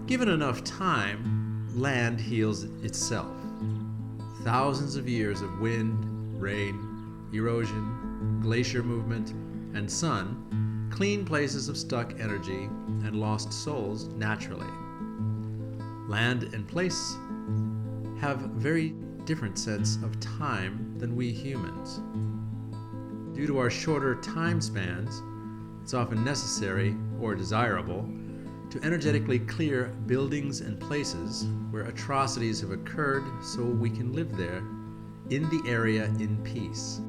Given enough time, land heals itself. Thousands of years of wind, rain, erosion, glacier movement, and sun clean places of stuck energy and lost souls naturally. Land and place have a very different sense of time than we humans. Due to our shorter time spans, it's often necessary or desirable to energetically clear buildings and places where atrocities have occurred so we can live there in the area in peace.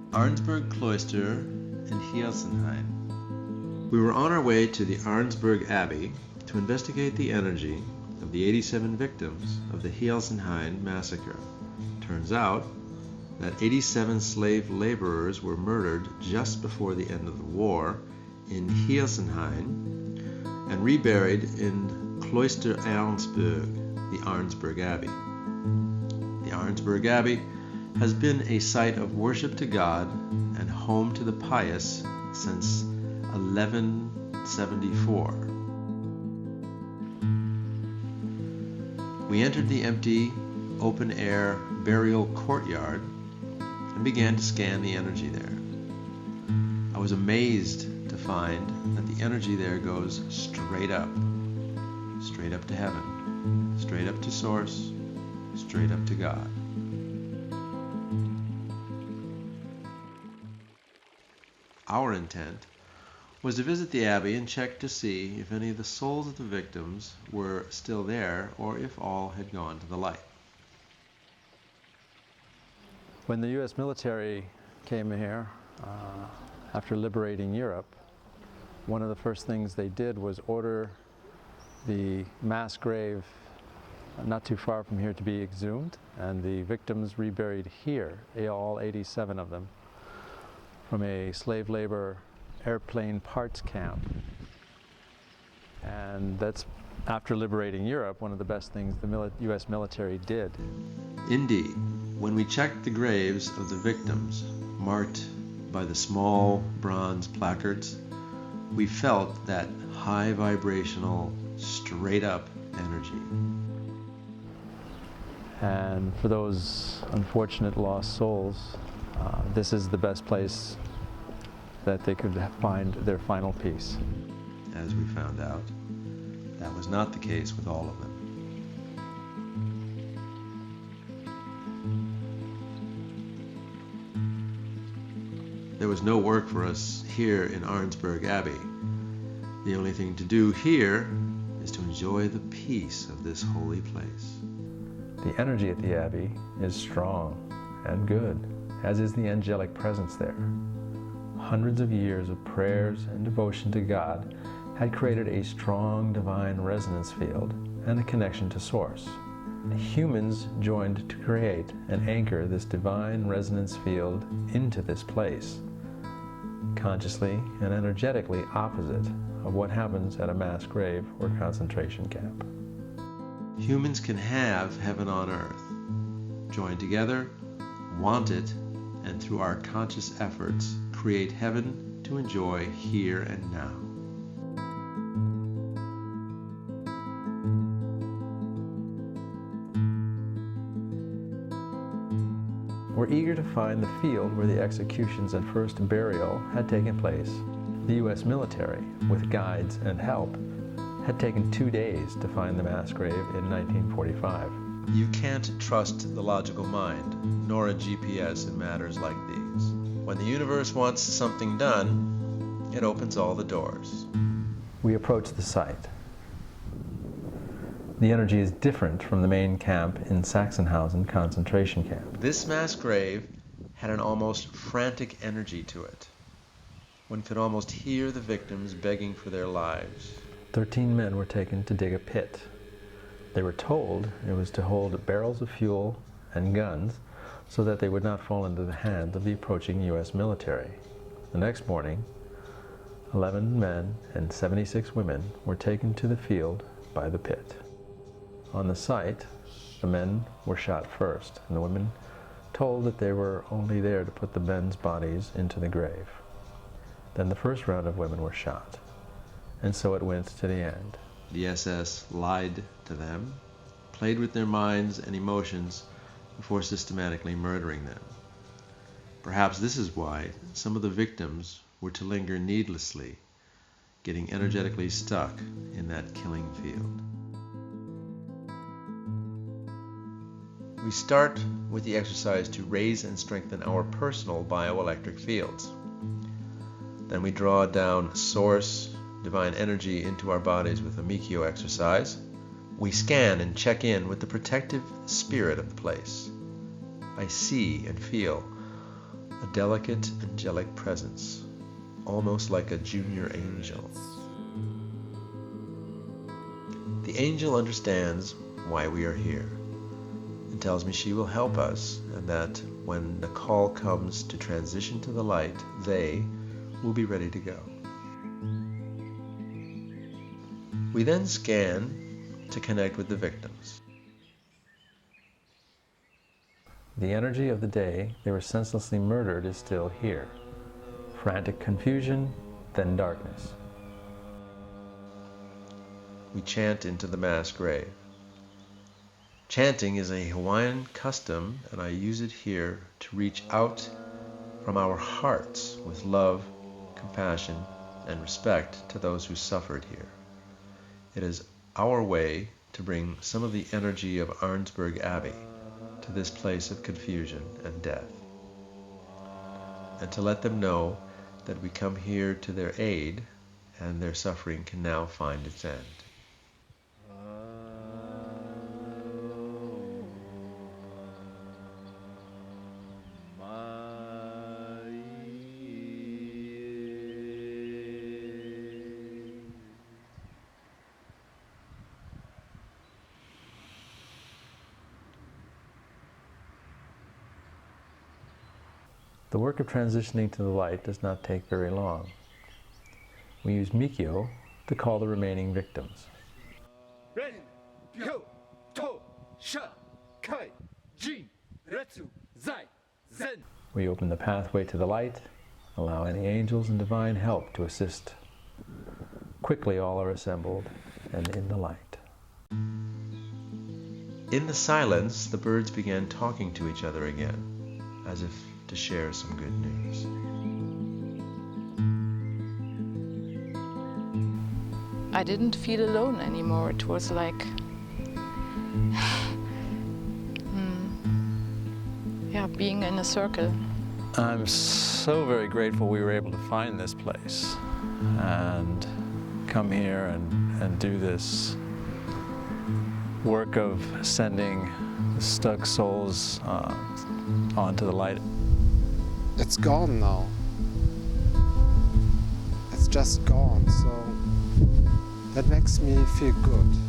Arnsberg Cloister and Hirzenhain. We were on our way to the Arnsberg Abbey to investigate the energy of the 87 victims of the Hirzenhain massacre. Turns out that 87 slave laborers were murdered just before the end of the war in Hirzenhain and reburied in Cloister Arnsberg, the Arnsberg Abbey. The Arnsberg Abbey has been a site of worship to God and home to the pious since 1174. We entered the empty, open-air burial courtyard and began to scan the energy there. I was amazed to find that the energy there goes straight up to heaven, straight up to Source, straight up to God. Our intent was to visit the Abbey and check to see if any of the souls of the victims were still there or if all had gone to the light. When the U.S. military came here, after liberating Europe, one of the first things they did was order the mass grave not too far from here to be exhumed, and the victims reburied here, all 87 of them, from a slave labor airplane parts camp. And that's, after liberating Europe, one of the best things the U.S. military did. Indeed, when we checked the graves of the victims, marked by the small bronze placards, we felt that high vibrational, straight up energy. And for those unfortunate lost souls, this is the best place that they could find their final peace. As we found out, that was not the case with all of them. There was no work for us here in Arnsberg Abbey. The only thing to do here is to enjoy the peace of this holy place. The energy at the Abbey is strong and good, as is the angelic presence there. Hundreds of years of prayers and devotion to God had created a strong divine resonance field and a connection to Source. Humans joined to create and anchor this divine resonance field into this place, consciously and energetically opposite of what happens at a mass grave or concentration camp. Humans can have heaven on earth, join together, want it, and through our conscious efforts, create heaven to enjoy here and now. We're eager to find the field where the executions and first burial had taken place. The U.S. military, with guides and help, had taken 2 days to find the mass grave in 1945. You can't trust the logical mind, nor a GPS in matters like these. When the universe wants something done, it opens all the doors. We approach the site. The energy is different from the main camp in Sachsenhausen concentration camp. This mass grave had an almost frantic energy to it. One could almost hear the victims begging for their lives. 13 men were taken to dig a pit. They were told it was to hold barrels of fuel and guns so that they would not fall into the hands of the approaching U.S. military. The next morning, 11 men and 76 women were taken to the field by the pit. On the site, the men were shot first, and the women told that they were only there to put the men's bodies into the grave. Then the first round of women were shot, and so it went to the end. the SS lied to them, played with their minds and emotions before systematically murdering them. Perhaps this is why some of the victims were to linger needlessly, getting energetically stuck in that killing field. We start with the exercise to raise and strengthen our personal bioelectric fields. Then we draw down source, divine energy into our bodies with a Mikyo exercise. We scan and check in with the protective spirit of the place. I see and feel a delicate angelic presence, almost like a junior angel. The angel understands why we are here and tells me she will help us, and that when the call comes to transition to the light, they will be ready to go. We then scan to connect with the victims. The energy of the day they were senselessly murdered is still here. Frantic confusion, then darkness. We chant into the mass grave. Chanting is a Hawaiian custom, and I use it here to reach out from our hearts with love, compassion, and respect to those who suffered here. It is our way to bring some of the energy of Arnsberg Abbey to this place of confusion and death, and to let them know that we come here to their aid, and their suffering can now find its end. The work of transitioning to the light does not take very long. We use Mikyo to call the remaining victims. We open the pathway to the light, allow any angels and divine help to assist. Quickly all are assembled and in the light. In the silence, the birds began talking to each other again, as if to share some good news. I didn't feel alone anymore. It was like, being in a circle. I'm so very grateful we were able to find this place and come here and do this work of sending the stuck souls onto the light. It's gone now. It's just gone, so that makes me feel good.